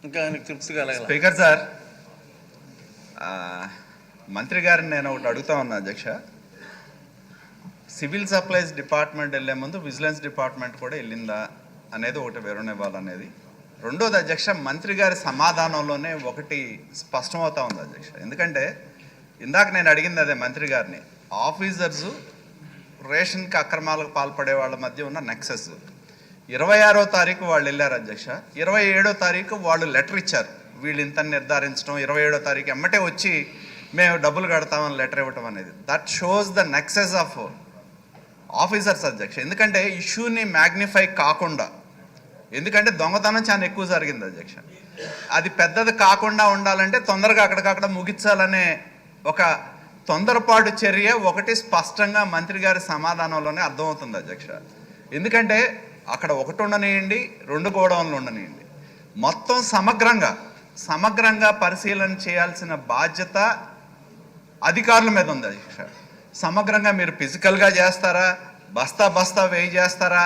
ఇంకా ఆయనకు తృప్తి కలగాలి. స్పీకర్ సార్, మంత్రి గారిని నేను ఒకటి అడుగుతా ఉన్నా అధ్యక్ష. సివిల్ సప్లైస్ డిపార్ట్మెంట్ వెళ్ళే ముందు విజిలెన్స్ డిపార్ట్మెంట్ కూడా వెళ్ళిందా అనేది ఒకటి వివరణ ఇవ్వాలనేది. రెండోది అధ్యక్ష, మంత్రి గారి సమాధానంలోనే ఒకటి స్పష్టమవుతా ఉంది అధ్యక్ష. ఎందుకంటే ఇందాక నేను అడిగింది అదే మంత్రి గారిని, ఆఫీసర్సు రేషన్కి అక్రమాలకు పాల్పడే వాళ్ళ మధ్య ఉన్న నెక్సెస్. 26వ తారీఖు వాళ్ళు వెళ్ళారు అధ్యక్ష. 27వ తారీఖు వాళ్ళు లెటర్ ఇచ్చారు, వీళ్ళు ఇంత నిర్ధారించడం. 27వ తారీఖు ఎమ్మటే వచ్చి మేము డబ్బులు కడతామని లెటర్ ఇవ్వటం అనేది that shows the nexus of officers అధ్యక్ష. ఎందుకంటే ఇష్యూని మ్యాగ్నిఫై కాకుండా, ఎందుకంటే దొంగతనం చాలా ఎక్కువ జరిగింది అధ్యక్ష, అది పెద్దది కాకుండా ఉండాలంటే తొందరగా అక్కడికక్కడ ముగించాలనే ఒక తొందరపాటు చర్య ఒకటి స్పష్టంగా మంత్రి గారి సమాధానంలోనే అర్థమవుతుంది అధ్యక్ష. ఎందుకంటే అక్కడ ఒకటి ఉండనియండి, 2 గోడౌన్లు ఉండనియండి, మొత్తం సమగ్రంగా పరిశీలన చేయాల్సిన బాధ్యత అధికారుల మీద ఉంది అధ్యక్ష. సమగ్రంగా మీరు ఫిజికల్గా చేస్తారా, బస్తా వేయి చేస్తారా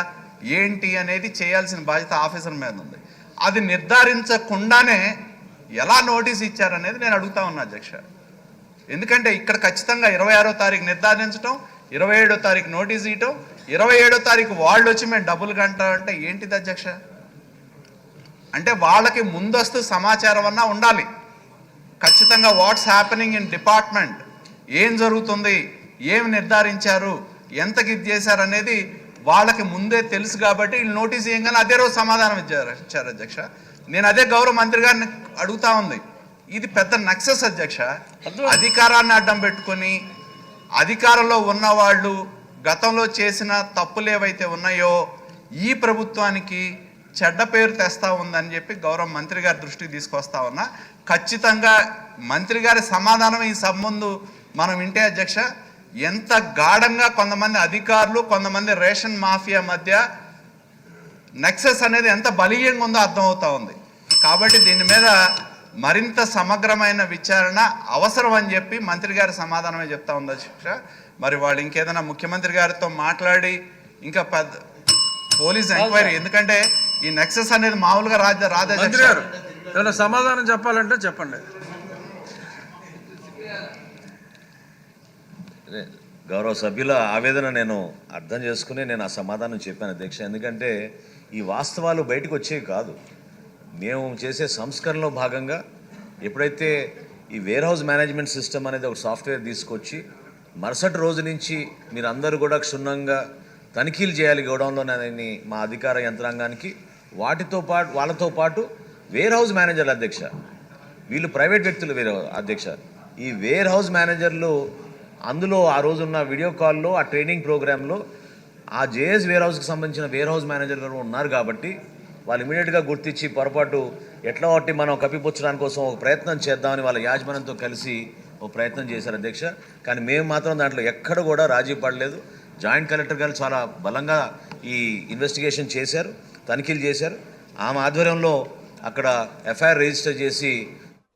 ఏంటి అనేది చేయాల్సిన బాధ్యత ఆఫీసర్ మీద ఉంది. అది నిర్ధారించకుండానే ఎలా నోటీస్ ఇచ్చారనేది నేను అడుగుతా ఉన్నా అధ్యక్ష. ఎందుకంటే ఇక్కడ ఖచ్చితంగా 26వ తారీఖు నిర్ధారించడం, 27వ తారీఖు నోటీస్ ఇవ్వటం, 27వ తారీఖు వాళ్ళు వచ్చి మేము డబ్బులు కంటామంటే ఏంటిది అధ్యక్ష? అంటే వాళ్ళకి ముందస్తు సమాచారం అన్నా ఉండాలి ఖచ్చితంగా. వాట్స్ హ్యాపెనింగ్ ఇన్ డిపార్ట్మెంట్, ఏం జరుగుతుంది, ఏం నిర్ధారించారు, ఎంతకి ఇది చేశారు అనేది వాళ్ళకి ముందే తెలుసు. కాబట్టి వీళ్ళు నోటీస్ ఇవ్వగానే అదే రోజు సమాధానం ఇచ్చారు అధ్యక్ష. నేను అదే గౌరవ మంత్రి గారిని అడుగుతా ఉంది, ఇది పెద్ద నక్సెస్ అధ్యక్ష. అధికారాన్ని అడ్డం పెట్టుకొని అధికారంలో ఉన్నవాళ్ళు గతంలో చేసిన తప్పులు ఏవైతే ఉన్నాయో ఈ ప్రభుత్వానికి చెడ్డ పేరు తెస్తా ఉందని చెప్పి గౌరవ మంత్రి గారి దృష్టికి తీసుకొస్తా ఉన్నా. ఖచ్చితంగా మంత్రి గారి సమాధానం ఈ సభ ముందు మనం వింటే అధ్యక్ష, ఎంత గాఢంగా కొంతమంది అధికారులు, కొంతమంది రేషన్ మాఫియా మధ్య నెక్సెస్ అనేది ఎంత బలీయంగా ఉందో అర్థమవుతా ఉంది. కాబట్టి దీని మీద మరింత సమగ్రమైన విచారణ అవసరం అని చెప్పి మంత్రి గారి సమాధానమే చెప్తా ఉంది అధ్యక్ష. మరి వాళ్ళు ఇంకేదైనా ముఖ్యమంత్రి గారితో మాట్లాడి ఇంకా పెద్ద పోలీస్ ఎంక్వైరీ, ఎందుకంటే ఈ నెక్సెస్ అనేది మామూలుగా ఏమైనా సమాధానం చెప్పాలంటే చెప్పండి. గౌరవ సభ్యుల ఆవేదన నేను అర్థం చేసుకుని నేను ఆ సమాధానం చెప్పాను అధ్యక్ష. ఎందుకంటే ఈ వాస్తవాలు బయటకు వచ్చేవి కాదు. మేము చేసే సంస్కరణలో భాగంగా ఎప్పుడైతే ఈ వేర్ హౌస్ మేనేజ్మెంట్ సిస్టమ్ అనేది ఒక సాఫ్ట్వేర్ తీసుకొచ్చి మరుసటి రోజు నుంచి మీరు అందరూ కూడా క్షుణ్ణంగా తనిఖీలు చేయాలి గోడౌన్లోనే మా అధికార యంత్రాంగానికి, వాళ్ళతో పాటు వేర్ హౌస్ మేనేజర్లు అధ్యక్ష, వీళ్ళు ప్రైవేట్ వ్యక్తులు వేరే అధ్యక్ష. ఈ వేర్ హౌస్ మేనేజర్లు అందులో ఆ రోజున్న వీడియో కాల్లో ఆ ట్రైనింగ్ ప్రోగ్రాంలో ఆ జేఎస్ వేర్ హౌస్కి సంబంధించిన వేర్ హౌస్ మేనేజర్లు ఉన్నారు. కాబట్టి వాళ్ళు ఇమీడియట్గా గుర్తించి పొరపాటు ఎట్లా ఒకటి మనం కప్పిపుచ్చడానికి కోసం ఒక ప్రయత్నం చేద్దామని వాళ్ళ యాజమాన్యంతో కలిసి ఒక ప్రయత్నం చేశారు అధ్యక్ష. కానీ మేము మాత్రం దాంట్లో ఎక్కడ కూడా రాజీ పడలేదు. జాయింట్ కలెక్టర్ గారు చాలా బలంగా ఈ ఇన్వెస్టిగేషన్ చేశారు, తనిఖీలు చేశారు. ఆమె ఆధ్వర్యంలో అక్కడ ఎఫ్ఐఆర్ రిజిస్టర్ చేసి